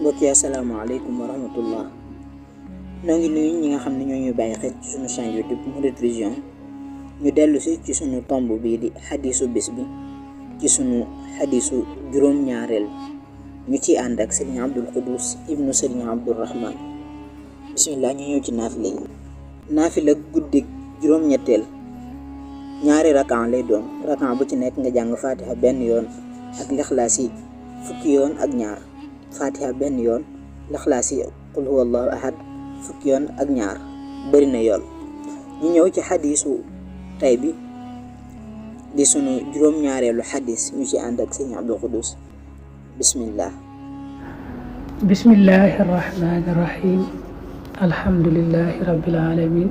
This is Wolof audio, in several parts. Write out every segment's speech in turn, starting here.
mbokk yi asalaamaaleykum wa rahmatullah noo ngi nuyu ñi nga xam ne ñoo ñu bàyyi xel ci sunu chaîne YouTube Mouride Vision ñu dellu si ci sunu tomb bii di xadiisu bis bi ci sunu xadiisu juróom-ñaareel ñu ciy ànd ak Serigne Abdul Quddus ibnu Serigne Abdul Rahman. bismillah ñu ñëw ci naafila yi. naafila guddik juróom-ñetteel ñaari rakan lay doon, rakan bu ci nekk nga jàng fatiha benn yoon ak lixlaas yi fukki yoon ak ñaar, fatiha benn yoon, lixlaas yi qul huwallahu ahad fukki yoon ak ñaar, bëri na yool. ñu ñëw ci xadiisu tay bi di sunu juróom-ñaareelu xadiis ñu ci ànd ak Serigne Abdul Quddus. bismillah. bismillahi arrahmani irrahim alhamdulillahi rabbil alamin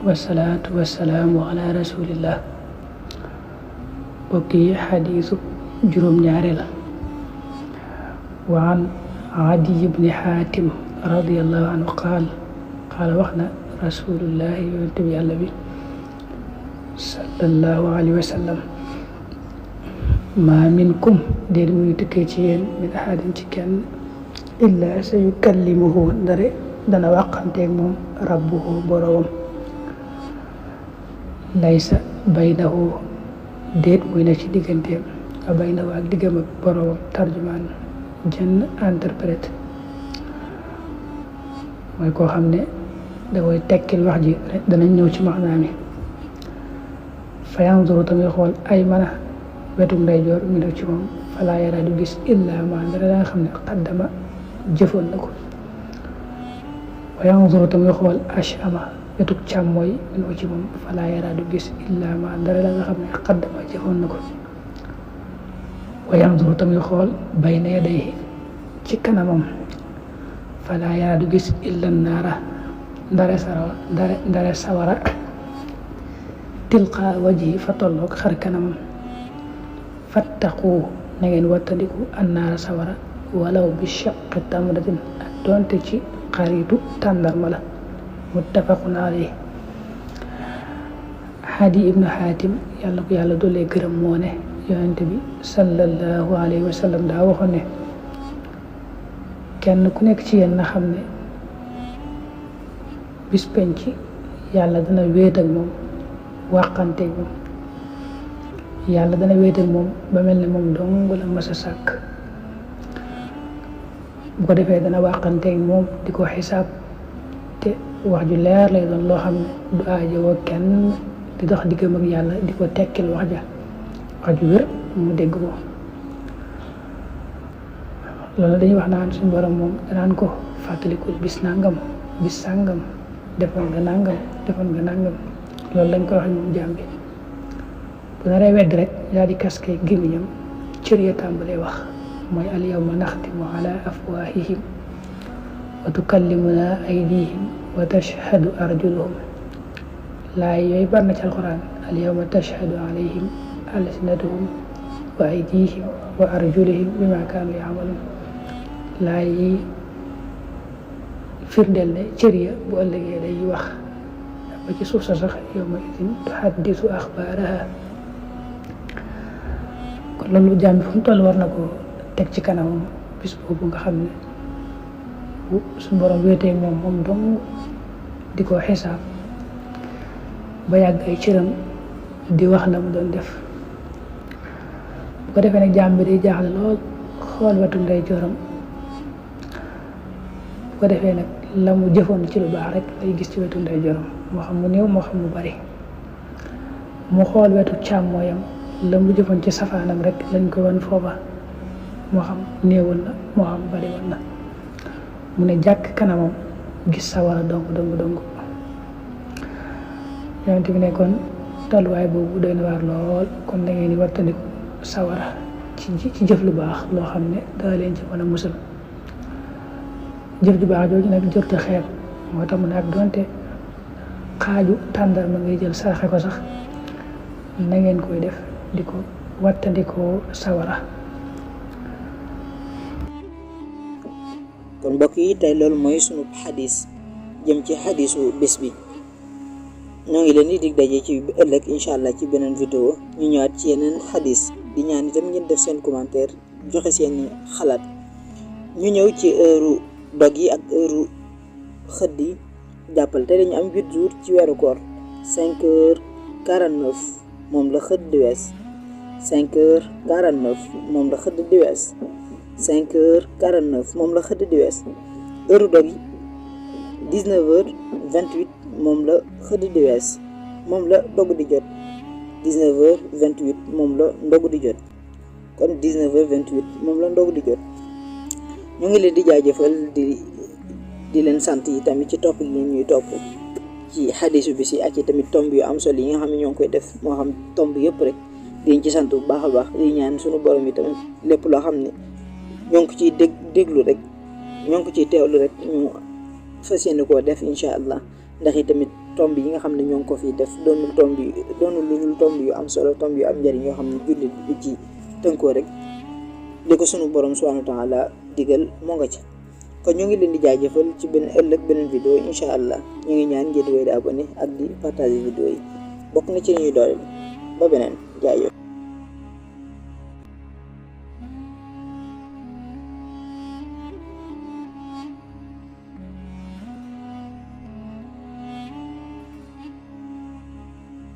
wasalaatu wasalaamu ala rasulillah. bokk yi xadiisu juróom-ñaare la. wa an Adiy ibni Xaatim radiallahu anhu qaala wax na rasulullahi yonent bi yàlla bi sallallahu alayhi wa sallam maa minkum déet muy tukkee ci yéen min ahadin ci kenn illa sa yukallimuhu ndare dana wàqanteeg moom rabbuhu borowam laysa baynahu déet muy ne ci digganteem a baynahu ak diggam ak borowam tarjumaan jenn interprète mooy koo xam ne da koy tekkil wax ji danañ ñëw ci maanaa mi. fa yanzuru tamit xool ay mana wetu ndeyjoor mi def ci moom falaa yara du gis illa ma dara nga xam ne qaddama jëfoon na ko. wa yanzuru tamit xool ashama wetu càmmooy mi def ci moom falaa yara du gis illa ma dara nga xam ne qaddama jëfoon na ko. wa yanzuru tamit xool bayna yadayhi ci kanamam falaa yara du gis illa naara ndare sawara tilqa wajhi fa tolloog xar kanamam. fattaqu na ngeen wattandiku annaara sawara walaw bi shaqi tamratin ak doonte ci xaritu tàndarma la. muttafaqun alayhi. Adiy ibnu Xaatim yàlla ko yàlla doolee gërëm moo ne yonente bi sallallahu alayhi wa sallam daa waxoon ne kenn ku nekk ci yéen na xam ne bis penc yàlla dana wéet ak moom wàqanteeg moom. yàlla dana wéet ak moom ba mel ne moom dong la mas a sàkk. bu ko defee dana wàqanteeg moom di ko xisaab te wax ju leer lay doon loo xam ne du aajowoo kenn di dox diggam ak yàlla di ko tekkil wax ju wér mu dégg ko. loolu dañuy wax naan suñu borom moom danaan ko fàttalikul bis nangam bis sàngam defoon nga nangam loolu lañ ko wax moom jaam bi. bu naree wedd rek yaa di kaske gémmiñam cër ya tàmbalee wax mooy al yawma naxtimu ala afwahihim wa tukallimuna aydihim wa tashhadu arjuluhum. laay yooyu bar na ci alquran al yawma tashhadu alayhim alsinatuhum wa aydihim wa arjuluhum bima kaanu yaamaluun. laay yi firndeel ne cër ya bu ëllëgee day wax ba ci suuf sa sax yawma idin tuhaddisu axbaaraha. kon loolu jaam bi fu mu toll war na ko teg ci kanamam bis boobu nga xam ne bu suñu borom wéetee moom dong di ko xisaab ba yàgg ay cëram di wax la mu doon def. bu ko defee nag jaam bi day jaaxle lool xool wetu ndeyjooram. bu ko defee nag la mu jëfoon ci lu baax rek lay gis ci wetu ndeyjooram moo xam mu néew moo xam mu bari. mu xool wetu càmmooyam la mu jëfoon ci safaanam rek lañ ko wan foofa moo xam néewoon na moo xam bari woon na. mu ne jàkk kanamam gis sawara dong yonent bi ne kon tolluwaay boobu doy na waar lool. kon da ngeen di wattandiku sawara ci jëf lu baax loo xam ne daa leen ci mën a musal. jëf ju baax jooju nag jërte xeeb moo tax mu ne ak doonte xaaju tàndarma ngay jël saraxe ko sax na ngeen koy def di ko wattandikoo sawara. kon mbokk yi tey loolu mooy sunu xadis jëm ci xadisu bés bi. ñoo ngi leen di dig daje ci ëllëg incha allah ci beneen vidéo ñu ñëwaat ci yeneen xadis di ñaan itam ngeen def seen commentaire joxe seeni xalaat ñu ñëw ci heure dog yi ak heure xëdd yi. jàppal te dañu am 8 jours ci weeru koor 5h49 moom la xëdd di wees 5h49 moom la xëdd di wees 5h49 moom la xëdd di wees heure dog yi 19h28 moom la xëdd di wees moom la dog di jot 19h28 moom la ndog di jot kon 19h28 moom la ndog di jot. ñu ngi leen di jaajëfal di leen sant yi tamit ci topp gi ñuy topp ci xadisu bis yi ak ci tamit tomb yu am solo yi nga xam ne ñoo ngi koy def moo xam tomb yëpp rek diñ ci sant bu baax a baax di ñaan suñu borom yi tamit lépp loo xam ne ñoo ngi ko ciy déglu rek ñoo ngi ko ciy teewlu rek ñu fas yéene koo def incha allah ndax i tamit tomb yi nga xam ne ñoo ngi ko fiy def doonul lu tomb yu am solo tomb yu am njëriñ yoo xam ne jullit bi ci tënkoo rek li ko sunu borom subhanahu wa taala digal moo nga ca. kon ñu ngi leen di jaajëfal ci beneen vidéo incha allah ñu ngi ñaan ngeen di abonné ak di partager vidéo yi bokk na ci ñuy doole ba beneen jaajëf.